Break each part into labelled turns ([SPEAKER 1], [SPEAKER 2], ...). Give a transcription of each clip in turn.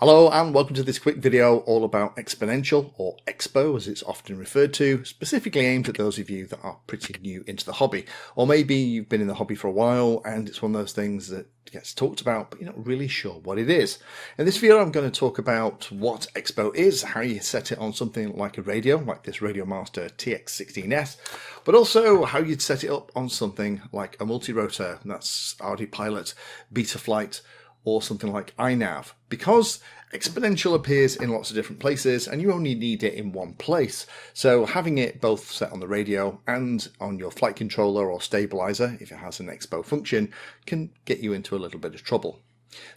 [SPEAKER 1] Hello and welcome to this quick video all about exponential, or EXPO as it's often referred to, specifically aimed at those of you that are pretty new into the hobby. Or maybe you've been in the hobby for a while and it's one of those things that gets talked about but you're not really sure what it is. In this video I'm going to talk about what EXPO is, how you set it on something like a radio, like this Radio Master TX16S, but also how you'd set it up on something like a multi-rotor, and that's RD Pilot, Betaflight, or something like iNav, because exponential appears in lots of different places and you only need it in one place. So having it both set on the radio and on your flight controller or stabilizer, if it has an EXPO function, can get you into a little bit of trouble.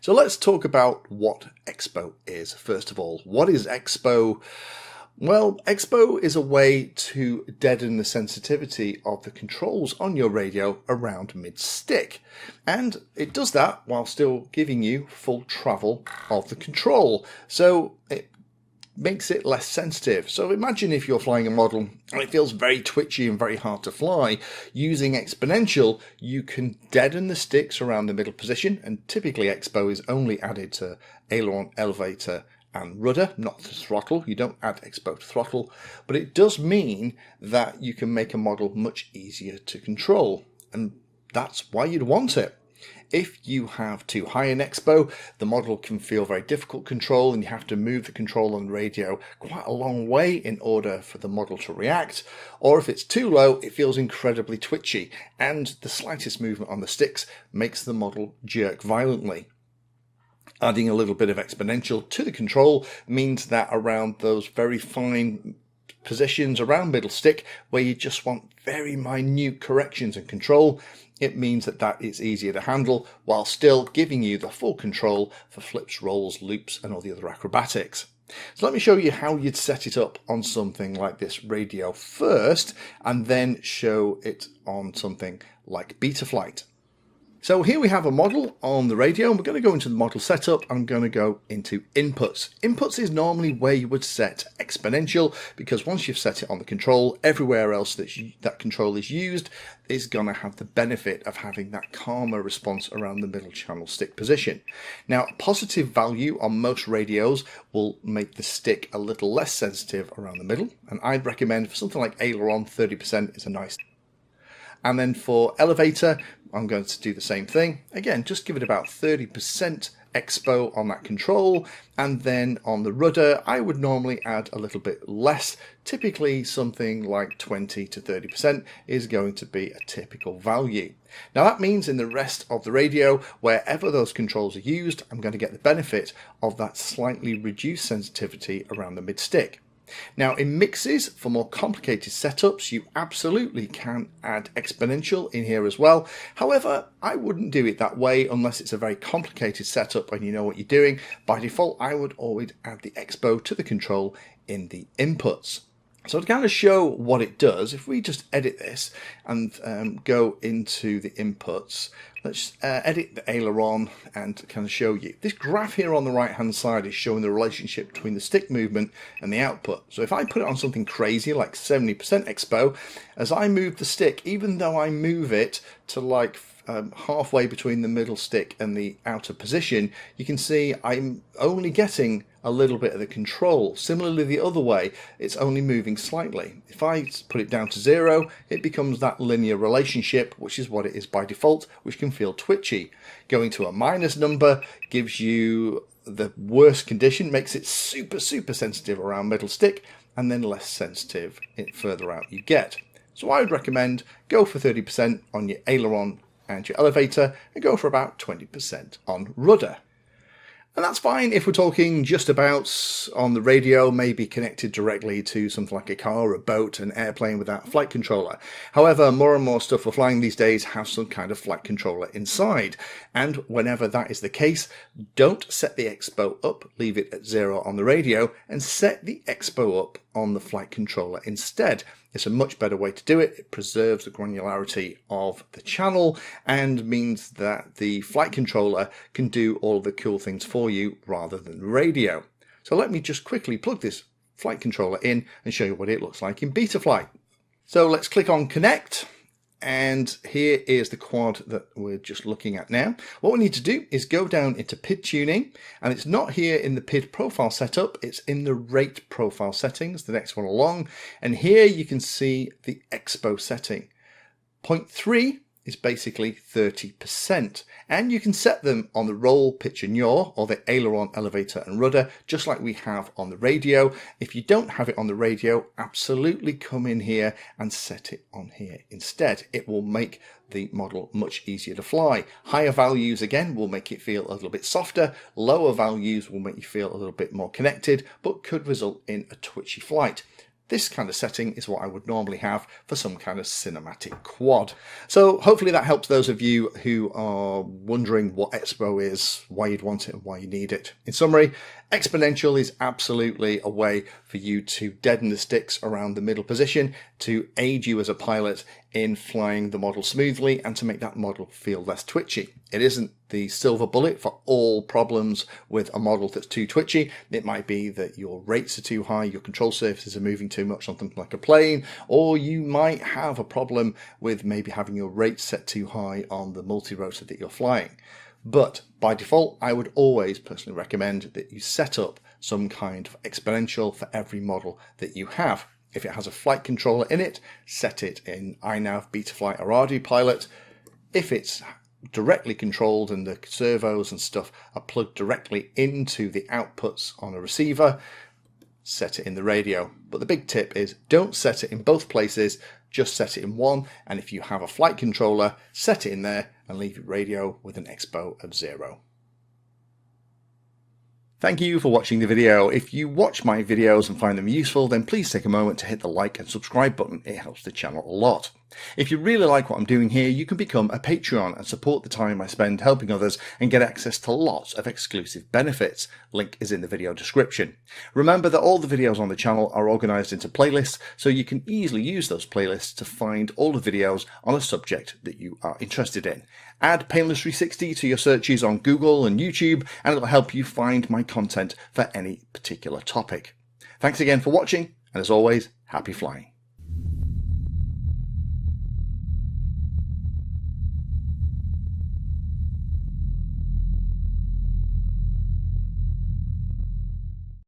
[SPEAKER 1] So let's talk about what EXPO is. First of all, what is EXPO? Well, EXPO is a way to deaden the sensitivity of the controls on your radio around mid-stick. And it does that while still giving you full travel of the control. So it makes it less sensitive. So imagine if you're flying a model and it feels very twitchy and very hard to fly. Using exponential, you can deaden the sticks around the middle position, and typically EXPO is only added to aileron, elevator, and rudder, not to throttle. You don't add EXPO to throttle, but it does mean that you can make a model much easier to control, and that's why you'd want it. If you have too high an EXPO, the model can feel very difficult to control and you have to move the control on the radio quite a long way in order for the model to react. Or if it's too low, it feels incredibly twitchy and the slightest movement on the sticks makes the model jerk violently. Adding a little bit of exponential to the control means that around those very fine positions around middle stick where you just want very minute corrections and control, it means that is easier to handle while still giving you the full control for flips, rolls, loops and all the other acrobatics. So let me show you how you'd set it up on something like this radio first, and then show it on something like Betaflight. So here we have a model on the radio, and we're going to go into the model setup. I'm going to go into inputs. Inputs is normally where you would set exponential, because once you've set it on the control, everywhere else that control is used is going to have the benefit of having that calmer response around the middle channel stick position. Now, a positive value on most radios will make the stick a little less sensitive around the middle, and I'd recommend for something like aileron, 30% is a nice. And then for elevator, I'm going to do the same thing. Again, just give it about 30% EXPO on that control. And then on the rudder, I would normally add a little bit less. Typically something like 20 to 30% is going to be a typical value. Now that means in the rest of the radio, wherever those controls are used, I'm going to get the benefit of that slightly reduced sensitivity around the mid-stick. Now in mixes, for more complicated setups, you absolutely can add exponential in here as well. However, I wouldn't do it that way unless it's a very complicated setup and you know what you're doing. By default, I would always add the EXPO to the control in the inputs. So to kind of show what it does, if we just edit this and go into the inputs, let's edit the aileron and kind of show you. This graph here on the right hand side is showing the relationship between the stick movement and the output. So if I put it on something crazy like 70% EXPO, as I move the stick, even though I move it to like halfway between the middle stick and the outer position, you can see I'm only getting a little bit of the control. Similarly the other way, it's only moving slightly. If I put it down to 0, it becomes that linear relationship, which is what it is by default, which can feel twitchy. Going to a minus number gives you the worst condition, makes it super sensitive around middle stick, and then less sensitive further out you get. So I would recommend go for 30% on your aileron and your elevator, and go for about 20% on rudder. And that's fine if we're talking just about on the radio, maybe connected directly to something like a car, a boat, an airplane with that flight controller. However, more and more stuff we're flying these days has some kind of flight controller inside. And whenever that is the case, don't set the EXPO up, leave it at 0 on the radio, and set the EXPO up on the flight controller instead. It's a much better way to do it. It preserves the granularity of the channel and means that the flight controller can do all the cool things for you rather than the radio. So let me just quickly plug this flight controller in and show you what it looks like in Betaflight. So let's click on connect. And here is the quad that we're just looking at now. What we need to do is go down into PID tuning, and it's not here in the PID profile setup, it's in the rate profile settings, the next one along. And here you can see the EXPO setting. 0.3 is basically 30%, and you can set them on the roll, pitch and yaw, or the aileron, elevator and rudder, just like we have on the radio. If you don't have it on the radio, absolutely come in here and set it on here instead. It will make the model much easier to fly. Higher values again will make it feel a little bit softer, lower values will make you feel a little bit more connected, but could result in a twitchy flight. This kind of setting is what I would normally have for some kind of cinematic quad. So hopefully that helps those of you who are wondering what EXPO is, why you'd want it and why you need it. In summary, exponential is absolutely a way for you to deaden the sticks around the middle position, to aid you as a pilot in flying the model smoothly and to make that model feel less twitchy. It isn't the silver bullet for all problems with a model that's too twitchy. It might be that your rates are too high, your control surfaces are moving too much on something like a plane, or you might have a problem with maybe having your rates set too high on the multi-rotor that you're flying. But by default, I would always personally recommend that you set up some kind of exponential for every model that you have. If it has a flight controller in it, set it in iNav, Betaflight or RD Pilot. If it's directly controlled and the servos and stuff are plugged directly into the outputs on a receiver, set it in the radio. But the big tip is don't set it in both places, just set it in one, and if you have a flight controller, set it in there and leave it radio with an EXPO of 0. Thank you for watching the video. If you watch my videos and find them useful, then please take a moment to hit the like and subscribe button. It helps the channel a lot. If you really like what I'm doing here, you can become a Patreon and support the time I spend helping others and get access to lots of exclusive benefits. Link is in the video description. Remember that all the videos on the channel are organized into playlists, so you can easily use those playlists to find all the videos on a subject that you are interested in. Add Painless 360 to your searches on Google and YouTube, and it'll help you find my content for any particular topic. Thanks again for watching, and as always, happy flying.